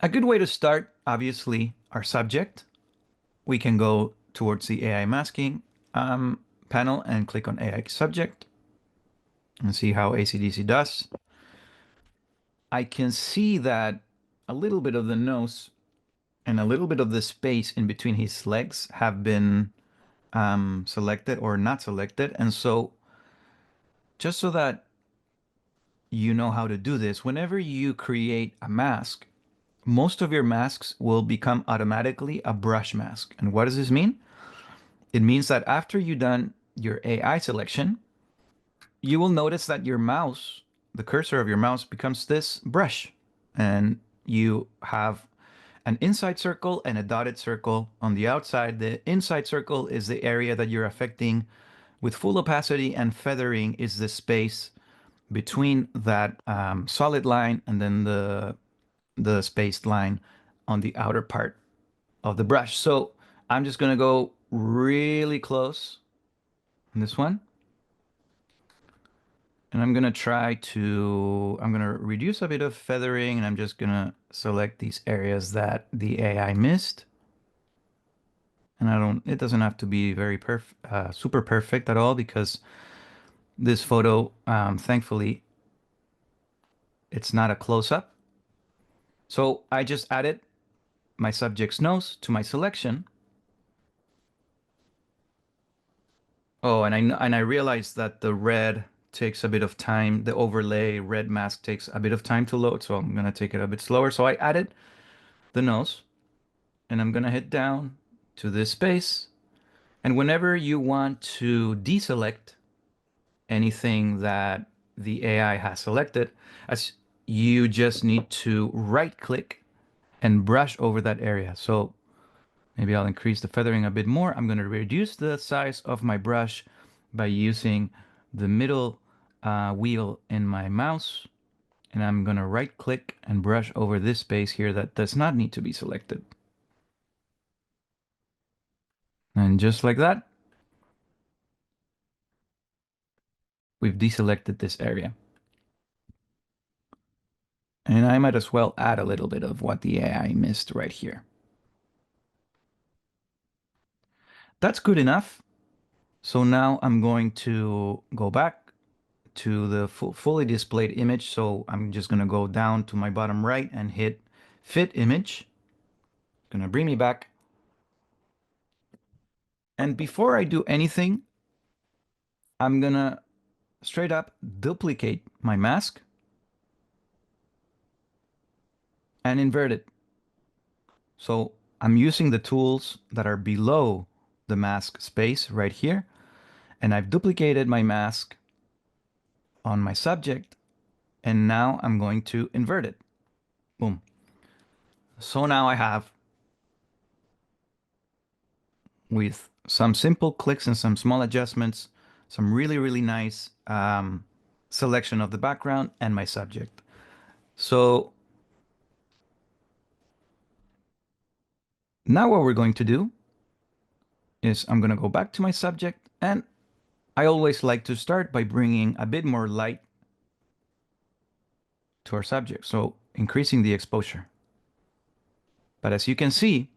A good way to start, obviously, our subject. We can go towards the AI masking panel and click on AI subject and see how ACDSee does. I can see that a little bit of the nose and a little bit of the space in between his legs have been selected or not selected. And so just so that you know how to do this, whenever you create a mask, most of your masks will become automatically a brush mask. And what does this mean? It means that after you've done your AI selection, you will notice that your mouse, the cursor of your mouse, becomes this brush. And you have an inside circle and a dotted circle on the outside. The inside circle is the area that you're affecting with full opacity, and feathering is the space between that solid line and then the spaced line on the outer part of the brush. So I'm just gonna go really close on this one. And I'm gonna I'm gonna reduce a bit of feathering, and I'm just gonna select these areas that the AI missed. And it doesn't have to be super perfect at all, because this photo, thankfully, it's not a close-up. So I just added my subject's nose to my selection. Oh, and I realized that the red takes a bit of time. The overlay red mask takes a bit of time to load, so I'm gonna take it a bit slower. So I added the nose, and I'm gonna hit down to this space. And whenever you want to deselect anything that the AI has selected, as you just need to right click and brush over that area. So maybe I'll increase the feathering a bit more. I'm going to reduce the size of my brush by using the middle wheel in my mouse. And I'm going to right click and brush over this space here that does not need to be selected. And just like that, we've deselected this area. And I might as well add a little bit of what the AI missed right here. That's good enough. So now I'm going to go back to the fully displayed image. So I'm just going to go down to my bottom right and hit fit image. Going to bring me back. And before I do anything, I'm going to straight up duplicate my mask and invert it. So I'm using the tools that are below the mask space right here. And I've duplicated my mask on my subject. And now I'm going to invert it. Boom. So now I have, with some simple clicks and some small adjustments, some really, really nice selection of the background and my subject. So now what we're going to do is I'm going to go back to my subject, and I always like to start by bringing a bit more light to our subject, so increasing the exposure. But as you can see,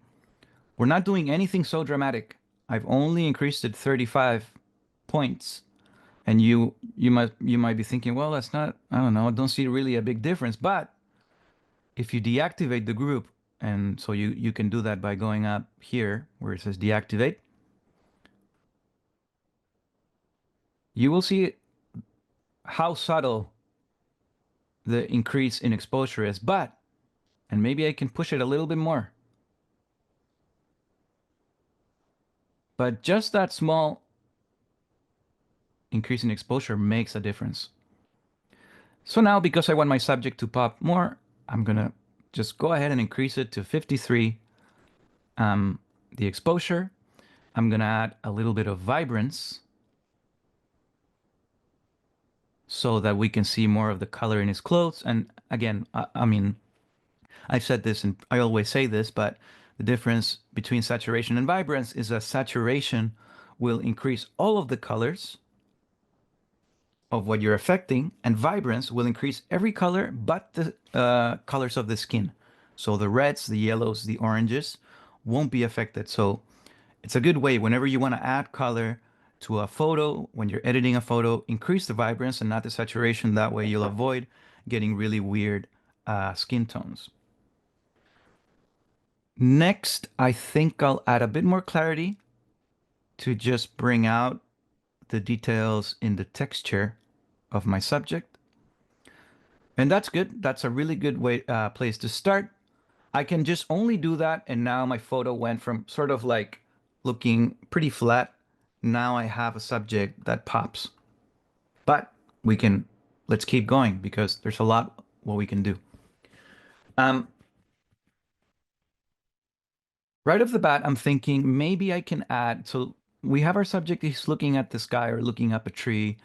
we're not doing anything so dramatic. I've only increased it 35 points. And you might be thinking, well, that's not, I don't know, I don't see really a big difference. But if you deactivate the group, and so you can do that by going up here where it says deactivate, you will see how subtle the increase in exposure is. But, and maybe I can push it a little bit more, but just that small increase in exposure makes a difference. So now, because I want my subject to pop more, I'm gonna just go ahead and increase it to 53, the exposure. I'm gonna add a little bit of vibrance so that we can see more of the color in his clothes. And again, I mean, I've said this and I always say this, but the difference between saturation and vibrance is that saturation will increase all of the colors of what you're affecting, and vibrance will increase every color but the colors of the skin. So the reds, the yellows, the oranges won't be affected. So it's a good way whenever you want to add color to a photo, when you're editing a photo, increase the vibrance and not the saturation. That way you'll avoid getting really weird skin tones. Next, I think I'll add a bit more clarity to just bring out the details in the texture of my subject. And that's good. That's a really good place to start. I can just only do that, and now my photo went from sort of like looking pretty flat. Now I have a subject that pops. But let's keep going because there's a lot what we can do. Um, right off the bat, I'm thinking maybe I can add, so we have our subject, he's looking at the sky or looking up a tree,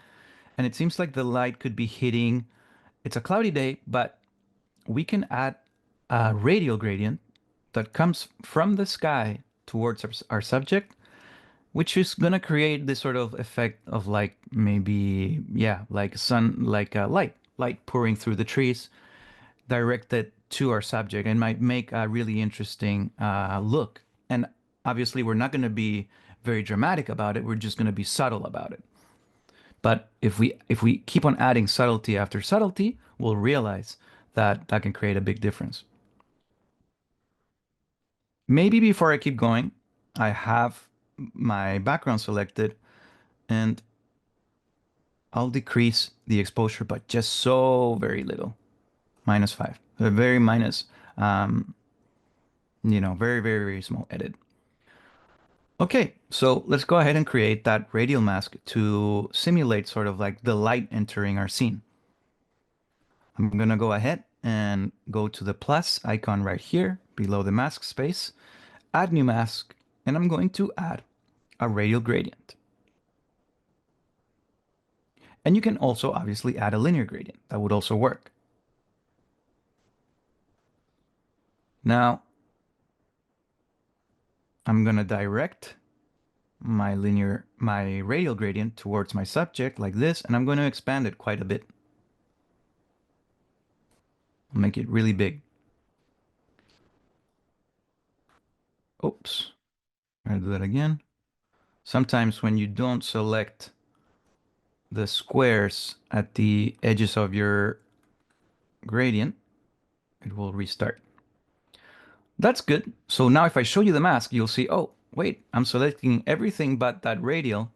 and it seems like the light could be hitting. It's a cloudy day, but we can add a radial gradient that comes from the sky towards our subject, which is gonna create this sort of effect of like maybe, yeah, like sun, like light pouring through the trees, directed to our subject, and might make a really interesting look. And obviously, we're not gonna be very dramatic about it. We're just gonna be subtle about it. But if we keep on adding subtlety after subtlety, we'll realize that that can create a big difference. Maybe before I keep going, I have my background selected and I'll decrease the exposure, but just so very little, -5, a very minus, um, very, very, very small edit. Okay, so let's go ahead and create that radial mask to simulate sort of like the light entering our scene. I'm gonna go ahead and go to the plus icon right here below the mask space, add new mask, and I'm going to add a radial gradient. And you can also obviously add a linear gradient. That would also work. Now, I'm going to direct my radial gradient towards my subject like this, and I'm going to expand it quite a bit. I'll make it really big. Oops. I'll do that again. Sometimes when you don't select the squares at the edges of your gradient, it will restart. That's good. So now if I show you the mask, you'll see, oh, wait, I'm selecting everything but that radial,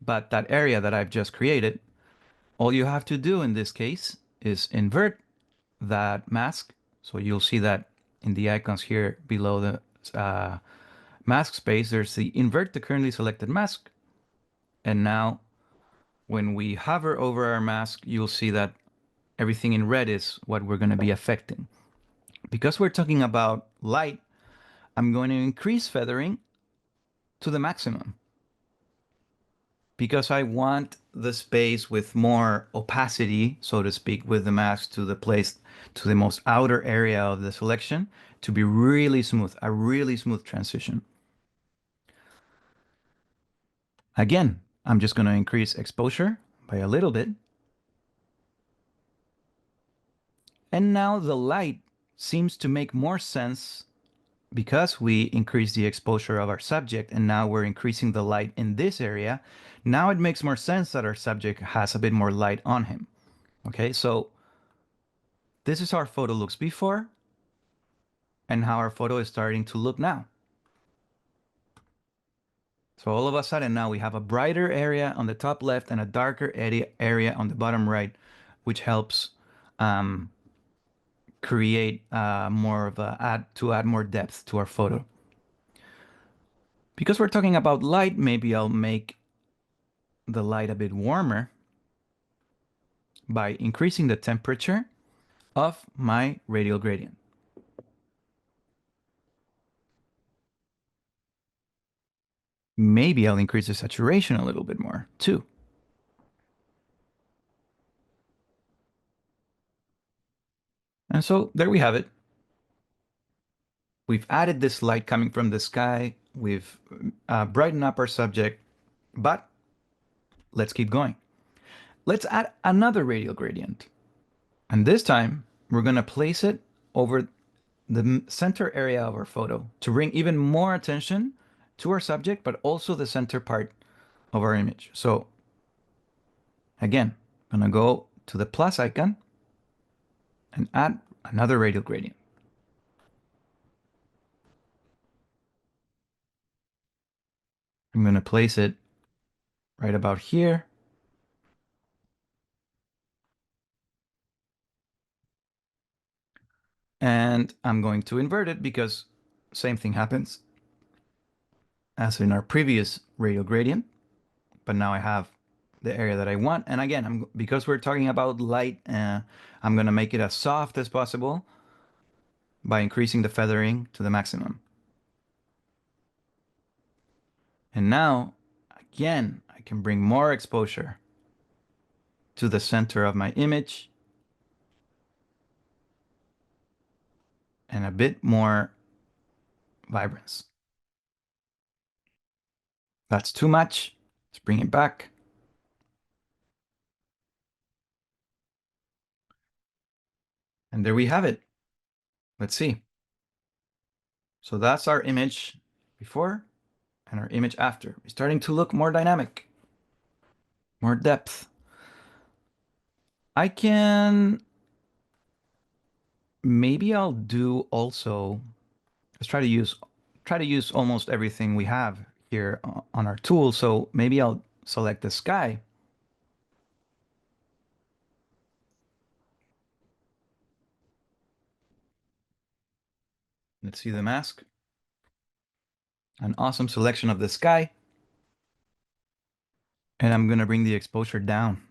but that area that I've just created. All you have to do in this case is invert that mask. So you'll see that in the icons here below the mask space, there's the invert the currently selected mask. And now when we hover over our mask, you'll see that everything in red is what we're going to be affecting. Because we're talking about light, I'm going to increase feathering to the maximum because I want the space with more opacity, so to speak, with the mask to the place, to the most outer area of the selection to be really smooth, a really smooth transition. Again, I'm just going to increase exposure by a little bit. And now the light seems to make more sense because we increase the exposure of our subject and now we're increasing the light in this area. Now it makes more sense that our subject has a bit more light on him. Okay, so this is how our photo looks before and how our photo is starting to look now. So all of a sudden now we have a brighter area on the top left and a darker area on the bottom right, which helps create more of to add more depth to our photo. Because we're talking about light, maybe I'll make the light a bit warmer by increasing the temperature of my radial gradient. Maybe I'll increase the saturation a little bit more too. And so there we have it. We've added this light coming from the sky. We've brightened up our subject, but let's keep going. Let's add another radial gradient. And this time we're going to place it over the center area of our photo to bring even more attention to our subject, but also the center part of our image. So again, I'm gonna go to the plus icon and add another radial gradient. I'm gonna place it right about here. And I'm going to invert it because same thing happens as in our previous radial gradient, but now I have the area that I want. And again, because we're talking about light, I'm going to make it as soft as possible by increasing the feathering to the maximum. And now, again, I can bring more exposure to the center of my image and a bit more vibrance. That's too much. Let's bring it back. And there we have it. Let's see. So that's our image before and our image after. It's starting to look more dynamic, more depth. I can, maybe I'll do also, let's try to use almost everything we have here on our tool. So maybe I'll select the sky. Let's see the mask. An awesome selection of the sky. And I'm going to bring the exposure down.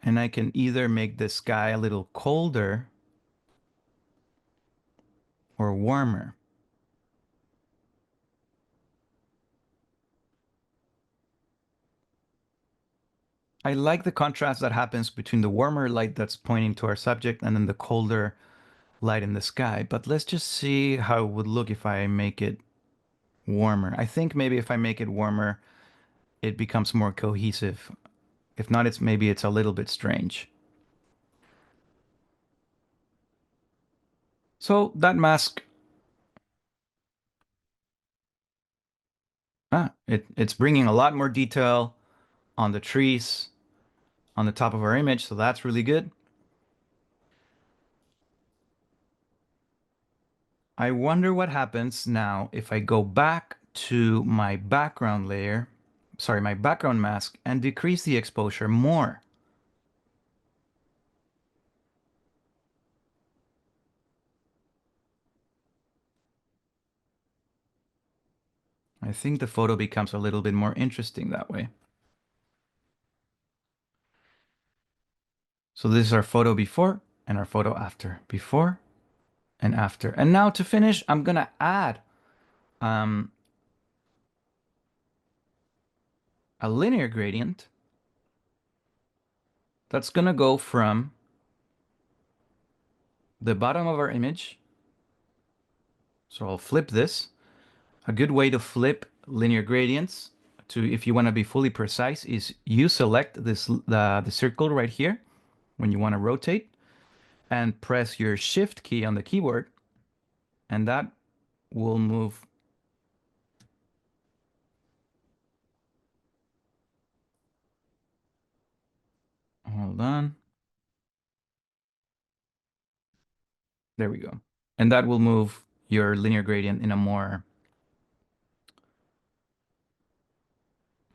And I can either make the sky a little colder or warmer. I like the contrast that happens between the warmer light that's pointing to our subject and then the colder light in the sky. But let's just see how it would look if I make it warmer. I think maybe if I make it warmer, it becomes more cohesive. If not, maybe it's a little bit strange. So that mask, it's bringing a lot more detail on the trees, on the top of our image. So that's really good. I wonder what happens now if I go back to my background layer, sorry, my background mask, and decrease the exposure more. I think the photo becomes a little bit more interesting that way. So this is our photo before and our photo after. Before and after. And now to finish, I'm gonna add a linear gradient that's gonna go from the bottom of our image. So I'll flip this. A good way to flip linear gradients to, if you want to be fully precise, is you select the circle right here when you want to rotate and press your shift key on the keyboard, and that will move. Hold on. There we go. And that will move your linear gradient in a more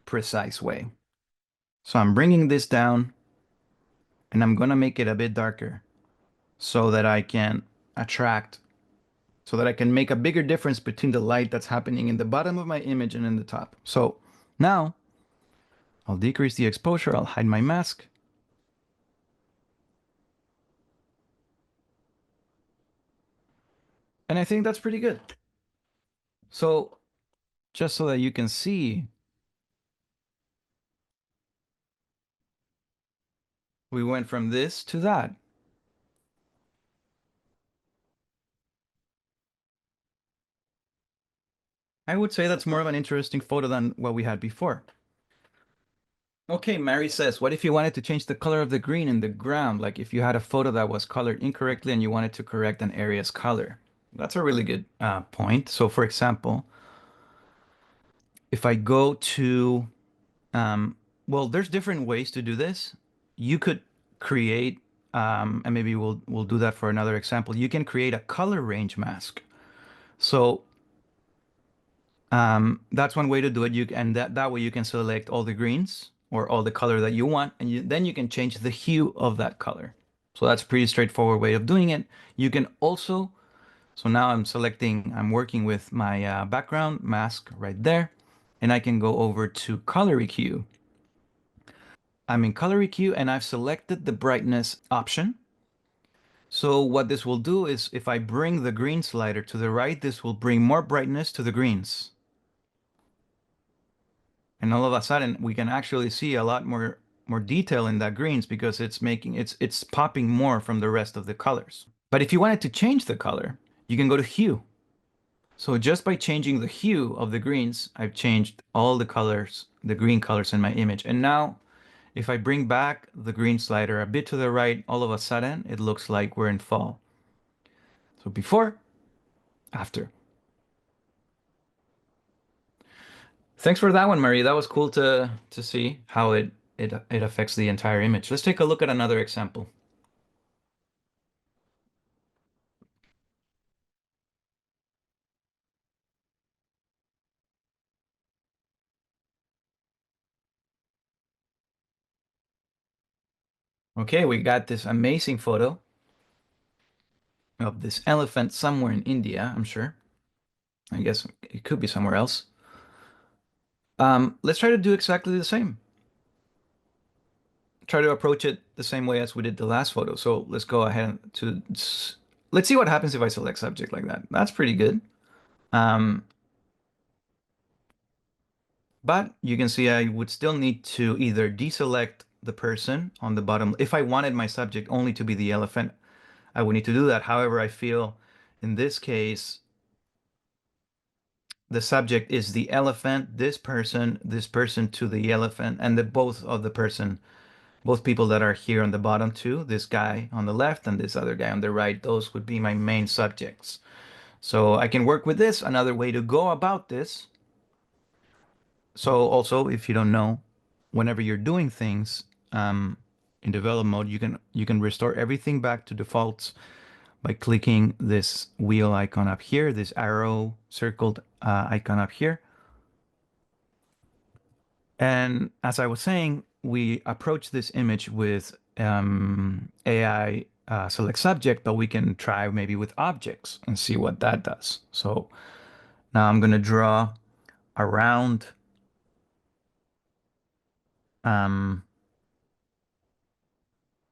precise way. So I'm bringing this down and I'm going to make it a bit darker so that I can attract, so that I can make a bigger difference between the light that's happening in the bottom of my image and in the top. So now I'll decrease the exposure. I'll hide my mask. And I think that's pretty good. So just so that you can see, we went from this to that. I would say that's more of an interesting photo than what we had before. Okay, Mary says, what if you wanted to change the color of the green in the ground? Like if you had a photo that was colored incorrectly and you wanted to correct an area's color. That's a really good point. So for example, if I go to, well, there's different ways to do this. You could create, and maybe we'll do that for another example. You can create a color range mask. So that's one way to do it. And that way you can select all the greens or all the color that you want, and then you can change the hue of that color. So that's a pretty straightforward way of doing it. You can also, so now I'm working with my background mask right there, and I can go over to color EQ. I'm in color EQ and I've selected the brightness option. So what this will do is if I bring the green slider to the right, this will bring more brightness to the greens. And all of a sudden we can actually see a lot more detail in that greens because it's popping more from the rest of the colors. But if you wanted to change the color, you can go to hue. So just by changing the hue of the greens, I've changed all the colors, the green colors in my image. And now if I bring back the green slider a bit to the right, all of a sudden it looks like we're in fall. So before, after. Thanks for that one, Marie. That was cool to see how it affects the entire image. Let's take a look at another example. Okay, we got this amazing photo of this elephant somewhere in India, I'm sure. I guess it could be somewhere else. Let's try to do exactly the same. Try to approach it the same way as we did the last photo. So let's go ahead let's see what happens if I select subject like that. That's pretty good. Um, but you can see I would still need to either deselect the person on the bottom. If I wanted my subject only to be the elephant, I would need to do that. However, I feel in this case, the subject is the elephant, this person to the elephant, and the both of the person, both people that are here on the bottom too, this guy on the left and this other guy on the right, those would be my main subjects. So I can work with this. Another way to go about this. So also, if you don't know, whenever you're doing things in develop mode, you can restore everything back to defaults by clicking this wheel icon up here, this arrow circled icon up here. And as I was saying, we approach this image with AI select subject, but we can try maybe with objects and see what that does. So now I'm going to draw around um,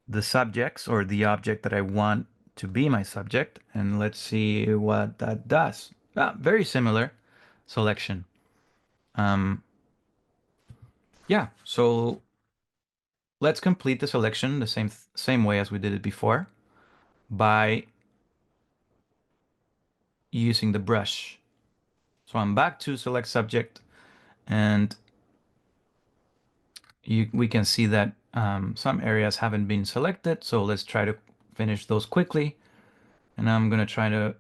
the subjects or the object that I want to be my subject. And let's see what that does. Very similar selection. Um, yeah, so let's complete the selection the same way as we did it before by using the brush. So I'm back to select subject and we can see that some areas haven't been selected. So let's try to finish those quickly. And I'm going to try to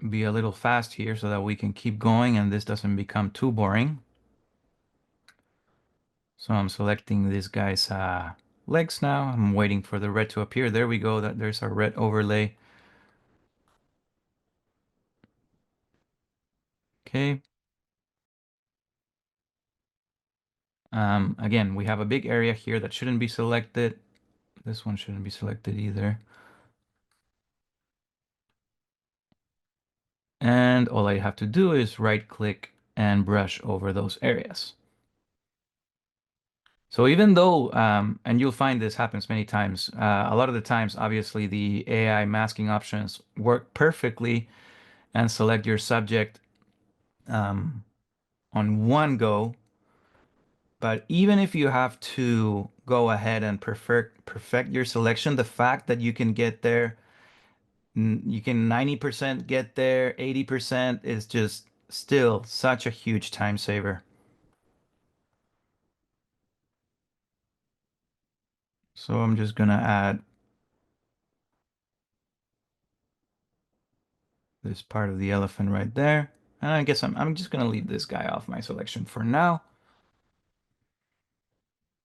be a little fast here so that we can keep going and this doesn't become too boring. So I'm selecting this guy's legs now. I'm waiting for the red to appear. There we go. There's our red overlay. Okay. Again, we have a big area here that shouldn't be selected. This one shouldn't be selected either. And all I have to do is right click and brush over those areas. So even though, and you'll find this happens many times, a lot of the times, obviously the AI masking options work perfectly and select your subject um, on one go. But even if you have to go ahead and perfect your selection, the fact that you can get there, you can 90% get there, 80% is just still such a huge time saver. So I'm just gonna add this part of the elephant right there. And I guess I'm just gonna leave this guy off my selection for now.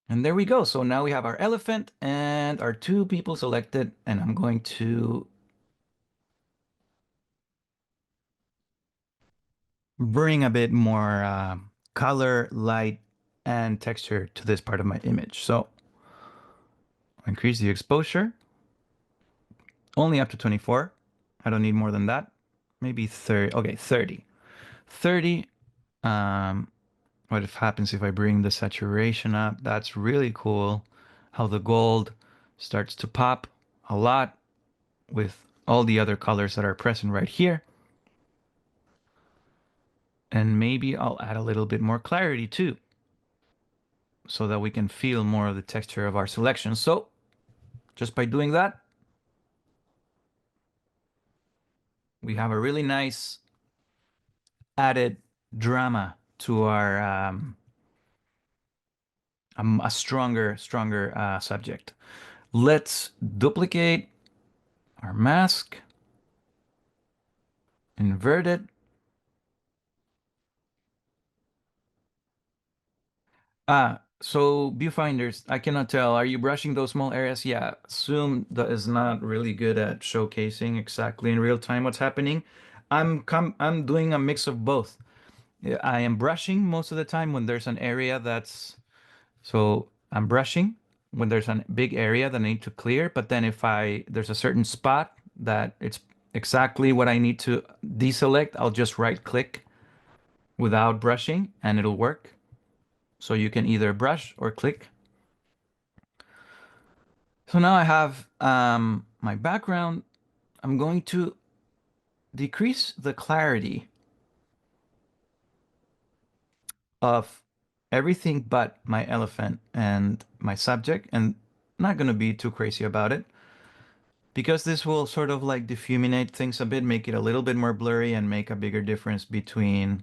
And there we go. So now we have our elephant and our two people selected, and I'm going to bring a bit more color, light, and texture to this part of my image. So increase the exposure only up to 24. I don't need more than that. Maybe 30. Okay, 30. 30. Um, what if happens if I bring the saturation up? That's really cool. How the gold starts to pop a lot with all the other colors that are present right here. And maybe I'll add a little bit more clarity too, so that we can feel more of the texture of our selection. So just by doing that, we have a really nice added drama to our a stronger subject. Let's duplicate our mask, invert it. So viewfinders, I cannot tell. Are you brushing those small areas? Yeah, Zoom that is not really good at showcasing exactly in real time what's happening. I'm doing a mix of both. Yeah, I am brushing most of the time when there's an area that's so I'm brushing when there's a big area that I need to clear, but then if I there's a certain spot that it's exactly what I need to deselect, I'll just right click without brushing and it'll work. So you can either brush or click. So now I have my background. I'm going to decrease the clarity of everything but my elephant and my subject, and not going to be too crazy about it because this will sort of like diffuminate things a bit, make it a little bit more blurry and make a bigger difference between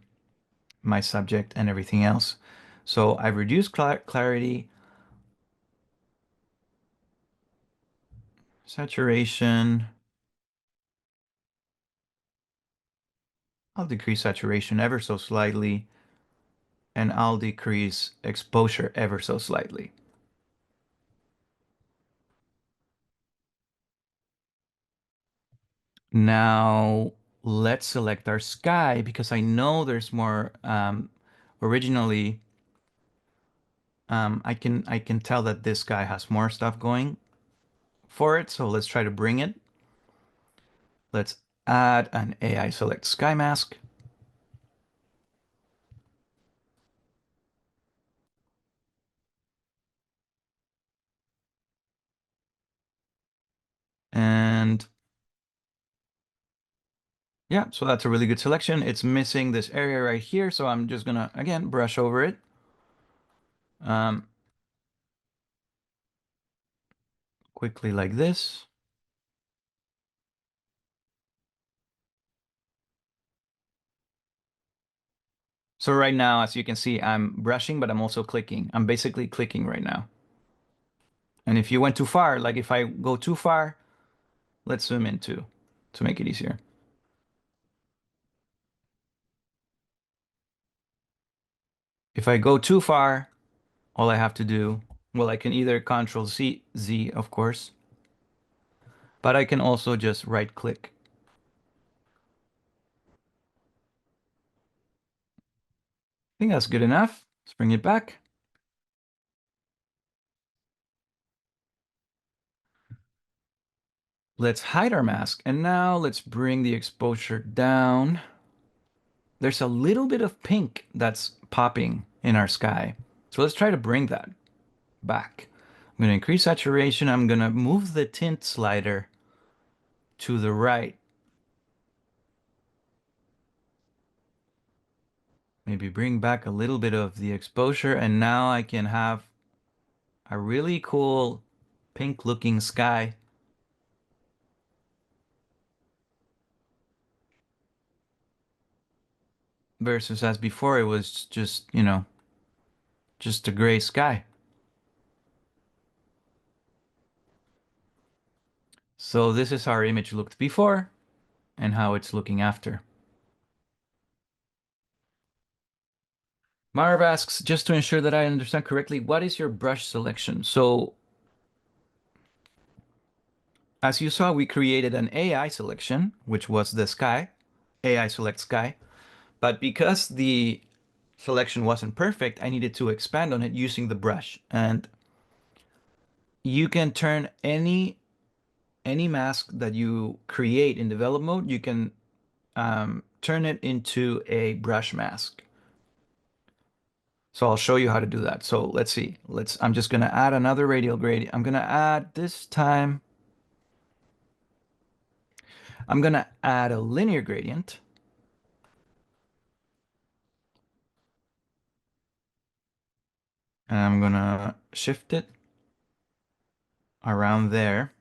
my subject and everything else. So I've reduced clarity, saturation. I'll decrease saturation ever so slightly, and I'll decrease exposure ever so slightly. Now let's select our sky because I know there's more. Originally, I can tell that this guy has more stuff going for it. So let's try to bring it. Let's add an AI select sky mask. And yeah, so that's a really good selection. It's missing this area right here. So I'm just gonna, again, brush over it. Um, quickly like this. So right now, as you can see, I'm brushing, but I'm also clicking. I'm basically clicking right now. And if you went too far, like if I go too far, let's zoom in too to make it easier. If I go too far, all I have to do, well, I can either Control Z, Z, of course, but I can also just right click. I think that's good enough. Let's bring it back. Let's hide our mask. And now let's bring the exposure down. There's a little bit of pink that's popping in our sky. So let's try to bring that back. I'm going to increase saturation. I'm going to move the tint slider to the right. Maybe bring back a little bit of the exposure. And now I can have a really cool pink looking sky versus as before it was just, just a gray sky. So this is how our image looked before and how it's looking after. Marv asks, just to ensure that I understand correctly, what is your brush selection? So as you saw, we created an AI selection, which was the sky, AI select sky. But because the selection wasn't perfect, I needed to expand on it using the brush. And you can turn any mask that you create in develop mode, you can turn it into a brush mask. So I'll show you how to do that. So let's see. I'm just gonna add another radial gradient. I'm gonna add this time, I'm gonna add a linear gradient. And I'm gonna shift it around there.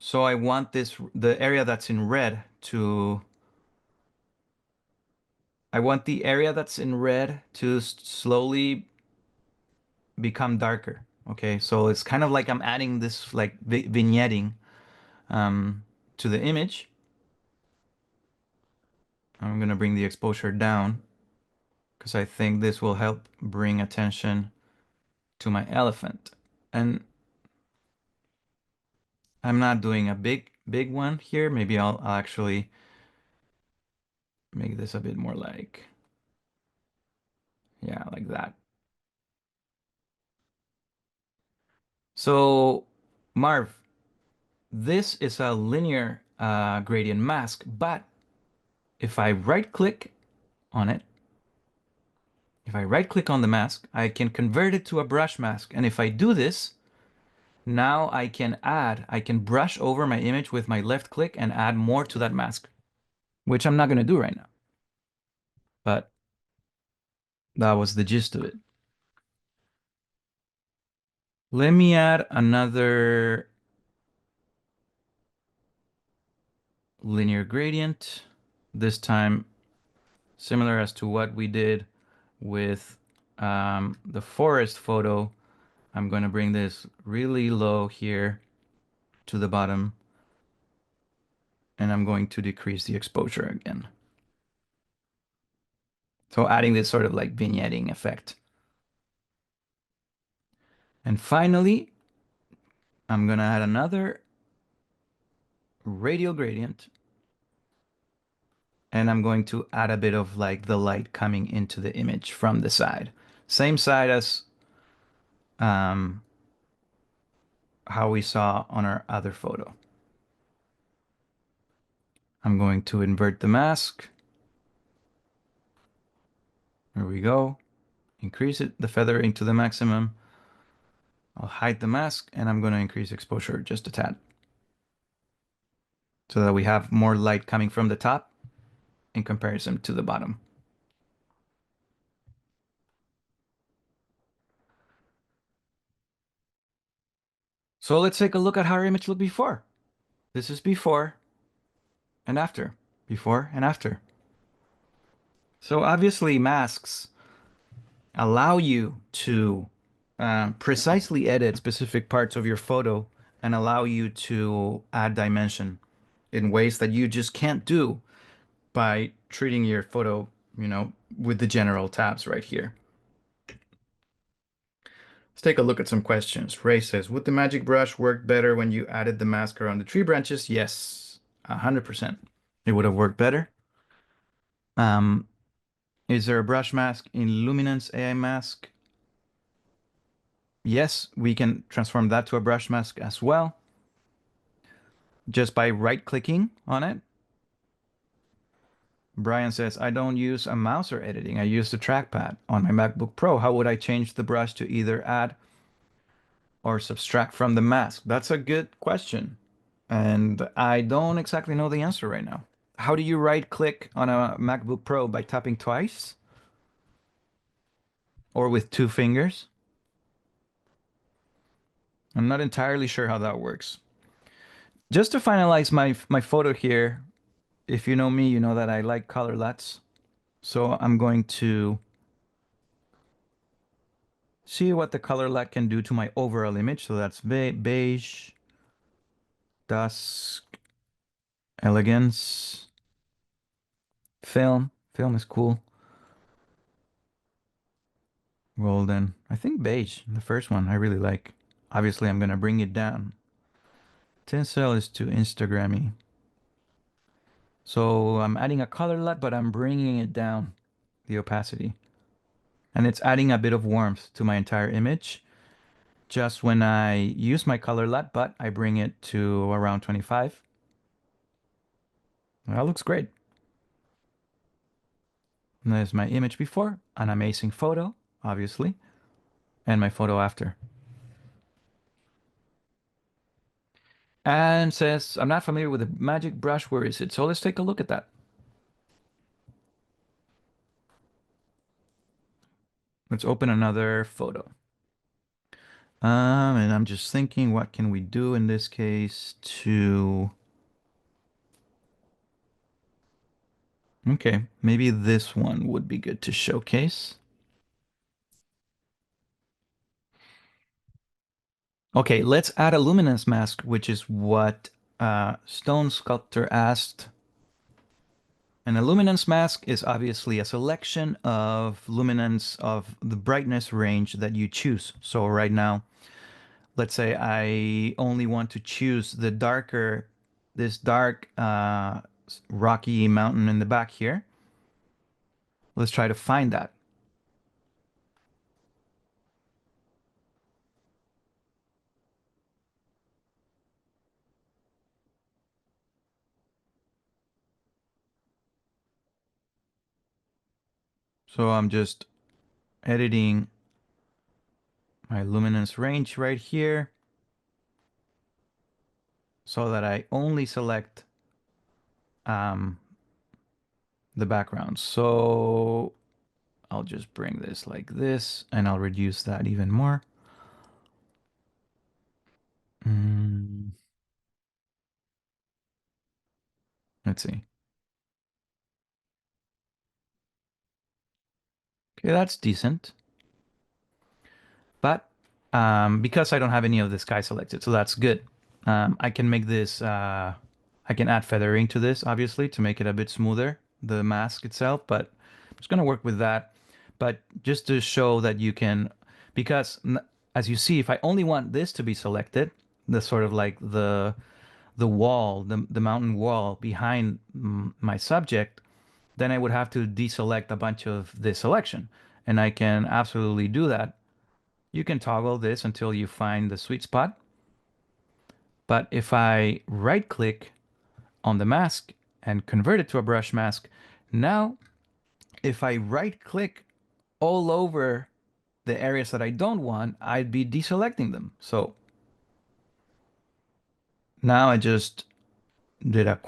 So I want the area that's in red to, I want the area that's in red to slowly become darker. Okay, so it's kind of like I'm adding this like vignetting to the image. I'm gonna bring the exposure down because I think this will help bring attention to my elephant. And I'm not doing a big one here. Maybe I'll actually make this a bit more like, yeah, like that. So Marv, this is a linear gradient mask, but if I right click on it, if I right click on the mask, I can convert it to a brush mask. And if I do this, now I can brush over my image with my left click and add more to that mask, which I'm not going to do right now. But that was the gist of it. Let me add another linear gradient, this time similar as to what we did with the forest photo. I'm going to bring this really low here to the bottom, and I'm going to decrease the exposure again. So adding this sort of like vignetting effect. And finally, I'm going to add another radial gradient, and I'm going to add a bit of like the light coming into the image from the side. Same side as um, how we saw on our other photo. I'm going to invert the mask. There we go. Increase it, the feathering to the maximum. I'll hide the mask and I'm going to increase exposure just a tad so that we have more light coming from the top in comparison to the bottom. So let's take a look at how our image looked before. This is before and after. Before and after. So obviously masks allow you to precisely edit specific parts of your photo and allow you to add dimension in ways that you just can't do by treating your photo, with the general tabs right here. Let's take a look at some questions. Ray says, would the magic brush work better when you added the mask around the tree branches? Yes, 100%. It would have worked better. Um, is there a brush mask in Luminance AI mask? Yes, we can transform that to a brush mask as well, just by right-clicking on it. Brian says, I don't use a mouse or editing. I use the trackpad on my MacBook Pro. How would I change the brush to either add or subtract from the mask? That's a good question. And I don't exactly know the answer right now. How do you right-click on a MacBook Pro? By tapping twice? Or with two fingers? I'm not entirely sure how that works. Just to finalize my photo here, if you know me, you know that I like color LUTs. So I'm going to see what the color LUT can do to my overall image. So that's beige, dusk, elegance, film. Film is cool. Golden. I think beige, the first one, I really like. Obviously, I'm gonna bring it down. Tinsel is too Instagrammy. So I'm adding a color LUT, but I'm bringing it down, the opacity. And it's adding a bit of warmth to my entire image. Just when I use my color LUT, but I bring it to around 25. That looks great. And there's my image before, an amazing photo, obviously, and my photo after. And says, I'm not familiar with the magic brush. Where is it? So let's take a look at that. Let's open another photo. And I'm just thinking, what can we do in this case to... Okay, maybe this one would be good to showcase. Okay, let's add a luminance mask, which is what Stone Sculptor asked. And a luminance mask is obviously a selection of luminance of the brightness range that you choose. So right now, let's say I only want to choose the darker, this dark rocky mountain in the back here. Let's try to find that. So I'm just editing my luminance range right here so that I only select um, the background. So I'll just bring this like this and I'll reduce that even more. Mm, let's see. Okay, that's decent. But because I don't have any of the sky selected, so that's good. I can make this, I can add feathering to this, obviously, to make it a bit smoother, the mask itself, but I'm just going to work with that. But just to show that you can, because as you see, if I only want this to be selected, the sort of like the wall, the mountain wall behind my subject, then I would have to deselect a bunch of this selection. And I can absolutely do that. You can toggle this until you find the sweet spot. But if I right click on the mask and convert it to a brush mask, now if I right click all over the areas that I don't want, I'd be deselecting them. So now I just did a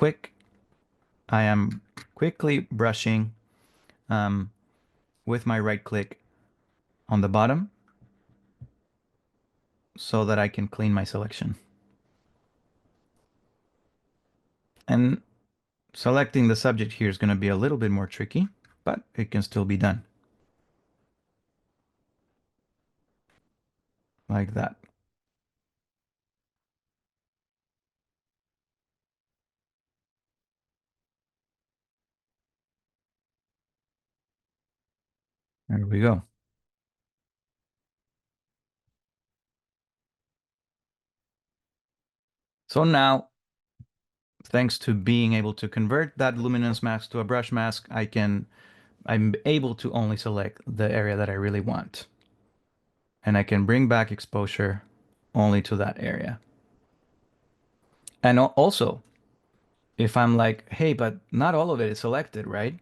I am quickly brushing um, with my right click on the bottom so that I can clean my selection. And selecting the subject here is going to be a little bit more tricky, but it can still be done like that. There we go. So now, thanks to being able to convert that luminance mask to a brush mask, I'm able to only select the area that I really want. And I can bring back exposure only to that area. And also, if I'm like, hey, but not all of it is selected, right?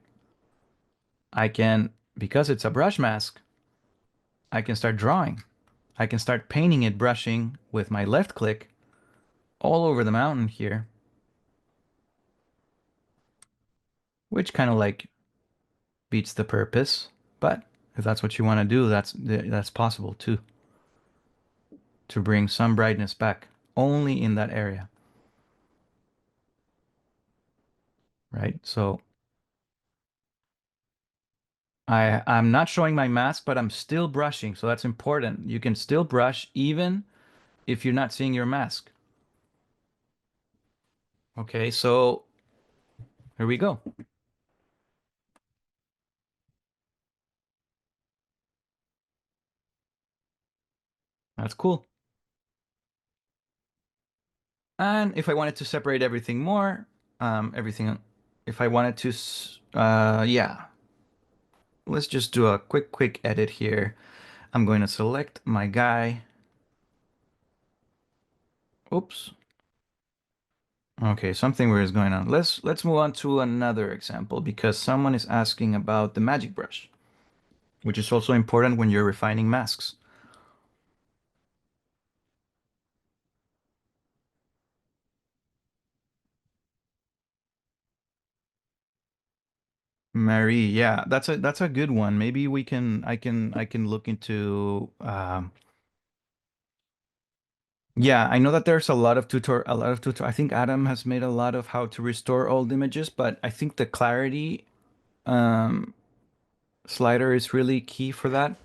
I can, because it's a brush mask, I can start drawing. I can start painting it, brushing with my left click all over the mountain here, which kind of like beats the purpose. But if that's what you want to do, that's possible too, to bring some brightness back only in that area, right? So I'm not showing my mask, but I'm still brushing, so that's important. You can still brush even if you're not seeing your mask. Okay, so here we go. That's cool. And if I wanted to separate everything more, everything, if I wanted to, yeah, let's just do a quick edit here. I'm going to select my guy. Oops. Okay, something weird is going on. Let's move on to another example because someone is asking about the magic brush, which is also important when you're refining masks. Marie, yeah, that's a good one. Maybe we can I can look into yeah, I know that there's a lot of tutor. I think Adam has made a lot of how to restore old images, but I think the clarity um slider is really key for that.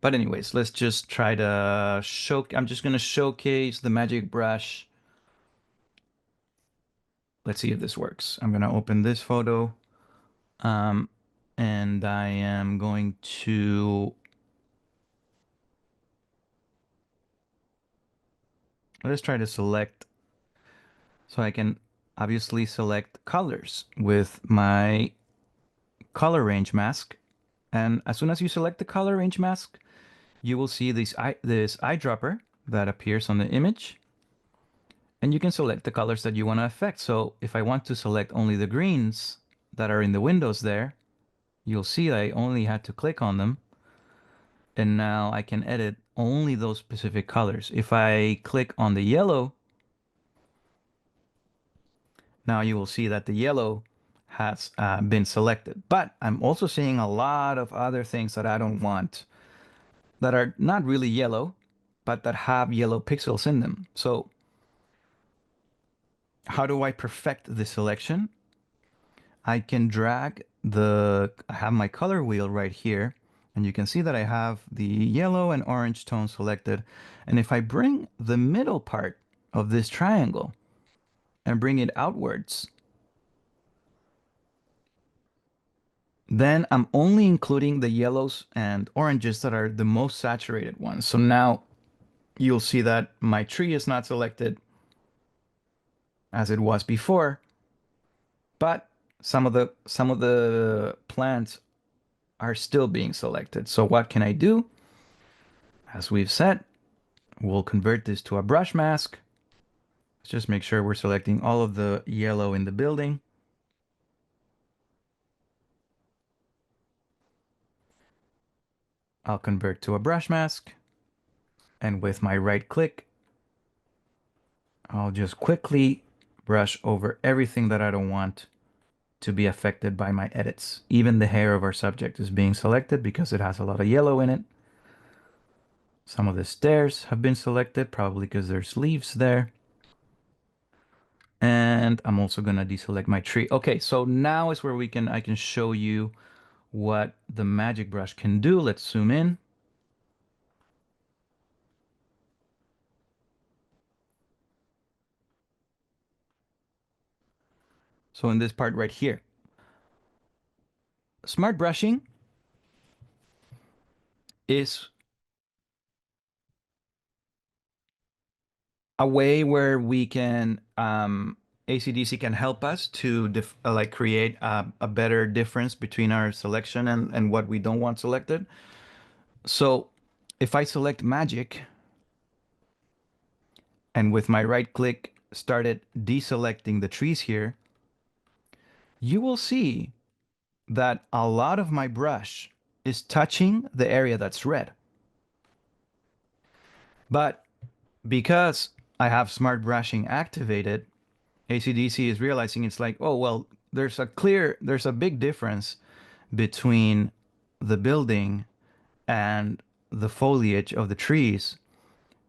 But anyways, let's just try to show I'm just gonna showcase the magic brush. Let's see if this works. I'm gonna open this photo. Um and I am going to let's try to select so I can obviously select colors with my color range mask. And as soon as you select the color range mask, you will see this eyedropper that appears on the image. And you can select the colors that you want to affect. So if I want to select only the greens that are in the windows there, you'll see I only had to click on them. And now I can edit only those specific colors. If I click on the yellow, now you will see that the yellow has been selected. But I'm also seeing a lot of other things that I don't want that are not really yellow, but that have yellow pixels in them. So how do I perfect the selection? I can drag I have my color wheel right here, and you can see that I have the yellow and orange tone selected. And if I bring the middle part of this triangle and bring it outwards, then I'm only including the yellows and oranges that are the most saturated ones. So now you'll see that my tree is not selected as it was before, but some of the plants are still being selected. So what can I do? As we've said, we'll convert this to a brush mask. Let's just make sure we're selecting all of the yellow in the building. I'll convert to a brush mask. And with my right click, I'll just quickly brush over everything that I don't want to be affected by my edits. Even the hair of our subject is being selected because it has a lot of yellow in it. Some of the stairs have been selected, probably because there's leaves there. And I'm also gonna deselect my tree. Okay, so now is where I can show you what the magic brush can do. Let's zoom in. So in this part right here, smart brushing is a way where we can ACDC can help us to like create a better difference between our selection and what we don't want selected. So if I select magic and with my right click started deselecting the trees here, you will see that a lot of my brush is touching the area that's red. But because I have smart brushing activated, ACDC is realizing it's like, oh, well, there's a big difference between the building and the foliage of the trees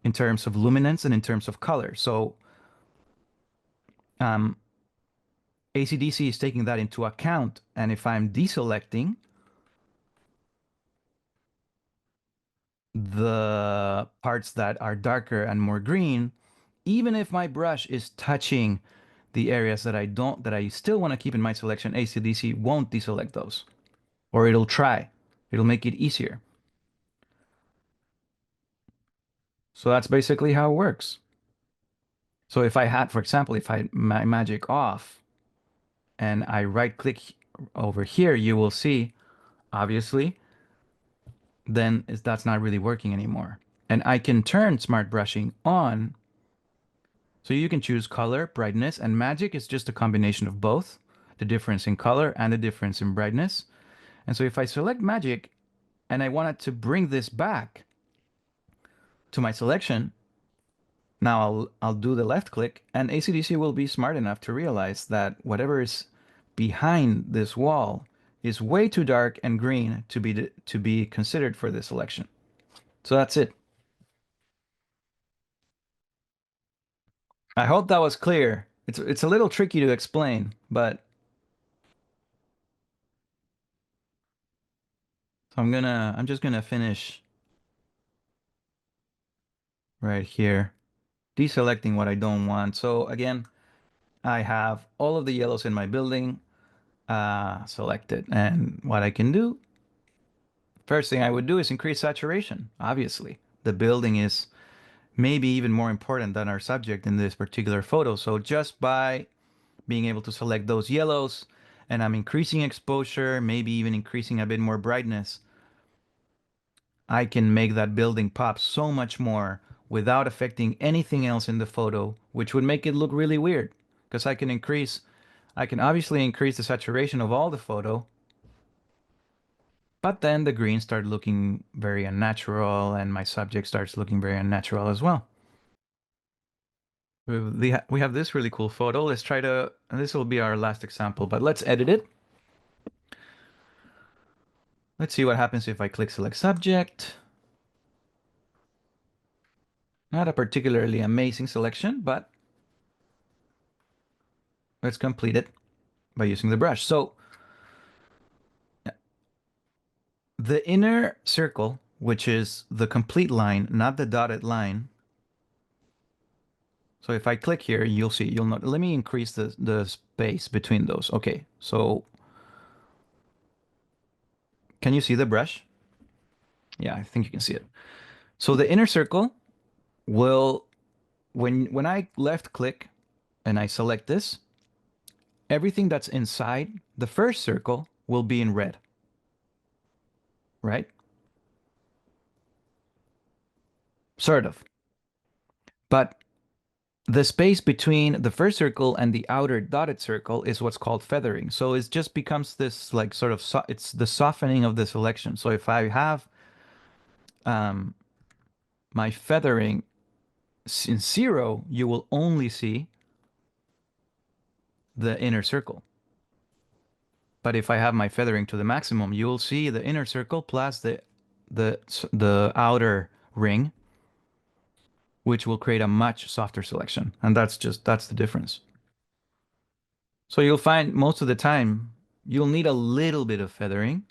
in terms of luminance and in terms of color. So um, ACDC is taking that into account. And if I'm deselecting, the parts that are darker and more green, even if my brush is touching the areas that I still want to keep in my selection, ACDC won't deselect those, or it'll try. It'll make it easier. So that's basically how it works. So if I had, for example, if I had my magic off and I right click over here, you will see, obviously, then that's not really working anymore. And I can turn smart brushing on. So you can choose color, brightness, and magic is just a combination of both, the difference in color and the difference in brightness. And so if I select magic and I wanted to bring this back to my selection, now I'll do the left click and ACDC will be smart enough to realize that whatever is behind this wall is way too dark and green to be considered for this selection. So that's it. I hope that was clear. It's a little tricky to explain, but I'm just gonna finish right here, deselecting what I don't want. So again, I have all of the yellows in my building selected, and what I can do, first thing I would do is increase saturation. Obviously, the building is maybe even more important than our subject in this particular photo. So just by being able to select those yellows, and I'm increasing exposure, maybe even increasing a bit more brightness, I can make that building pop so much more without affecting anything else in the photo, which would make it look really weird. Because I can obviously increase the saturation of all the photo, but then the green start looking very unnatural and my subject starts looking very unnatural as well. We have this really cool photo. Let's try to, and this will be our last example, but let's edit it. Let's see what happens if I click select subject. Not a particularly amazing selection, but let's complete it by using the brush. So the inner circle, which is the complete line, not the dotted line. So if I click here, you'll see, you'll not, let me increase the space between those. Okay, so can you see the brush? Yeah, I think you can see it. So the inner circle will, when I left click and I select this, everything that's inside the first circle will be in red, right? Sort of. But the space between the first circle and the outer dotted circle is what's called feathering. So it just becomes this like sort of it's the softening of the selection. So if I have um, my feathering in 0, you will only see the inner circle. But if I have my feathering to the maximum, you will see the inner circle plus the the outer ring, which will create a much softer selection. And that's the difference. So you'll find most of the time you'll need a little bit of feathering.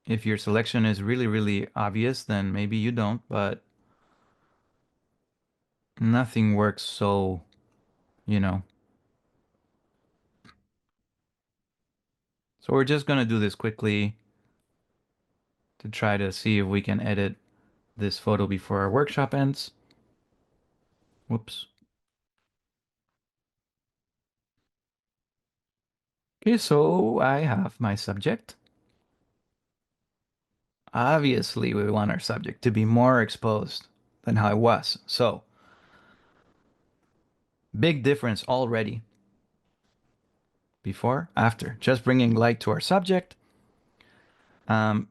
If your selection is really, really obvious, then maybe you don't, but nothing works so, you know. So we're just gonna do this quickly to try to see if we can edit this photo before our workshop ends. Whoops. Okay, so I have my subject. Obviously, we want our subject to be more exposed than how it was. So, big difference already. Before, after. Just bringing light to our subject. Um,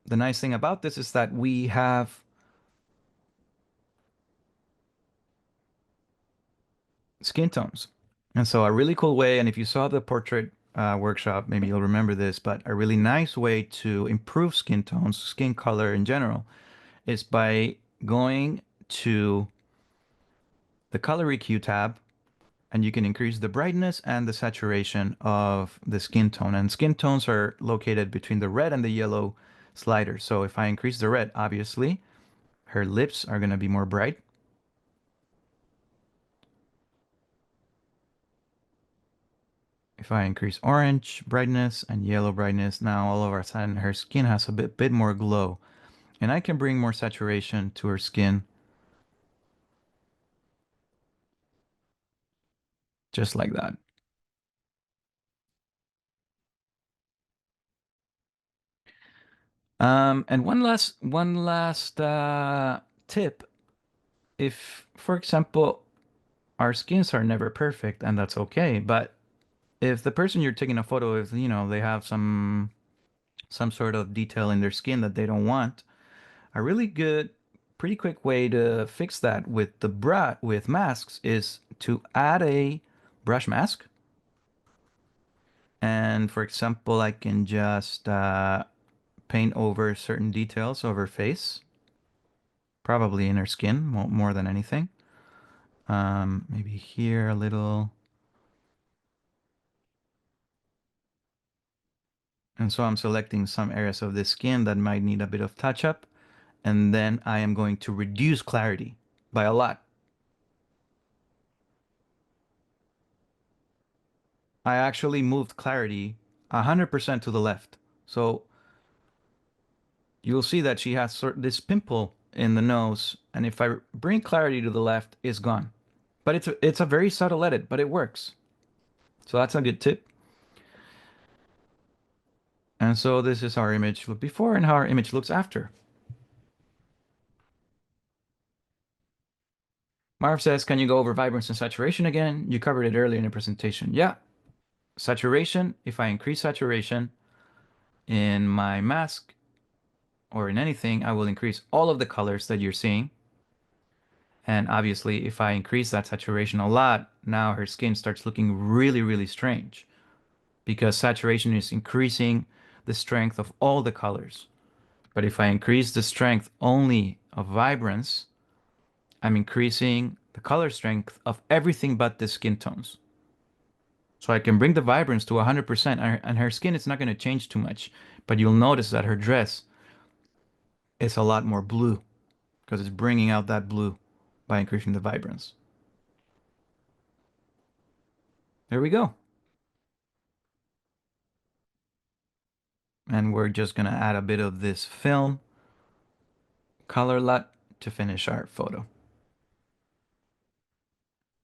the nice thing about this is that we have skin tones. And so a really cool way, and if you saw the portrait workshop, maybe you'll remember this, but a really nice way to improve skin tones, skin color in general, is by going to the Color EQ tab, and you can increase the brightness and the saturation of the skin tone. And skin tones are located between the red and the yellow slider. So if I increase the red, obviously, her lips are going to be more bright. If I increase orange brightness and yellow brightness, now all of a sudden her skin has a bit more glow. And I can bring more saturation to her skin just like that. And one last tip. If, for example, our skins are never perfect, and that's okay, but if the person you're taking a photo of, they have some sort of detail in their skin that they don't want, a really good, pretty quick way to fix that with with masks is to add a brush mask. And for example, I can just paint over certain details of her face, probably in her skin more than anything. Maybe here a little. And so I'm selecting some areas of the skin that might need a bit of touch up. And then I am going to reduce clarity by a lot. I actually moved clarity 100% to the left. So you'll see that she has this pimple in the nose. And if I bring clarity to the left, it's gone. But it's a very subtle edit, but it works. So that's a good tip. And so this is our image look before and how our image looks after. Marv says, can you go over vibrance and saturation again? You covered it earlier in the presentation. Yeah, saturation, if I increase saturation in my mask or in anything, I will increase all of the colors that you're seeing. And obviously, if I increase that saturation a lot, now her skin starts looking really, really strange because saturation is increasing the strength of all the colors. But if I increase the strength only of vibrance, I'm increasing the color strength of everything but the skin tones. So I can bring the vibrance to 100% and her skin is not going to change too much. But you'll notice that her dress is a lot more blue because it's bringing out that blue by increasing the vibrance. There we go. And we're just going to add a bit of this film color LUT to finish our photo.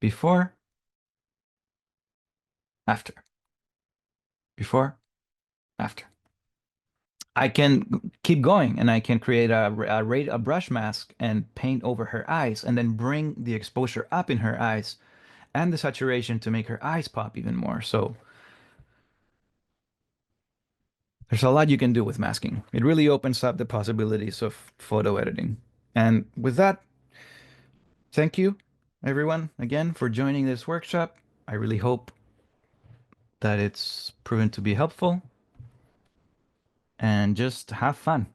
Before, after. Before, after. I can keep going and I can create a brush mask and paint over her eyes and then bring the exposure up in her eyes and the saturation to make her eyes pop even more. So there's a lot you can do with masking. It really opens up the possibilities of photo editing. And with that, thank you everyone again for joining this workshop. I really hope that it's proven to be helpful and just have fun.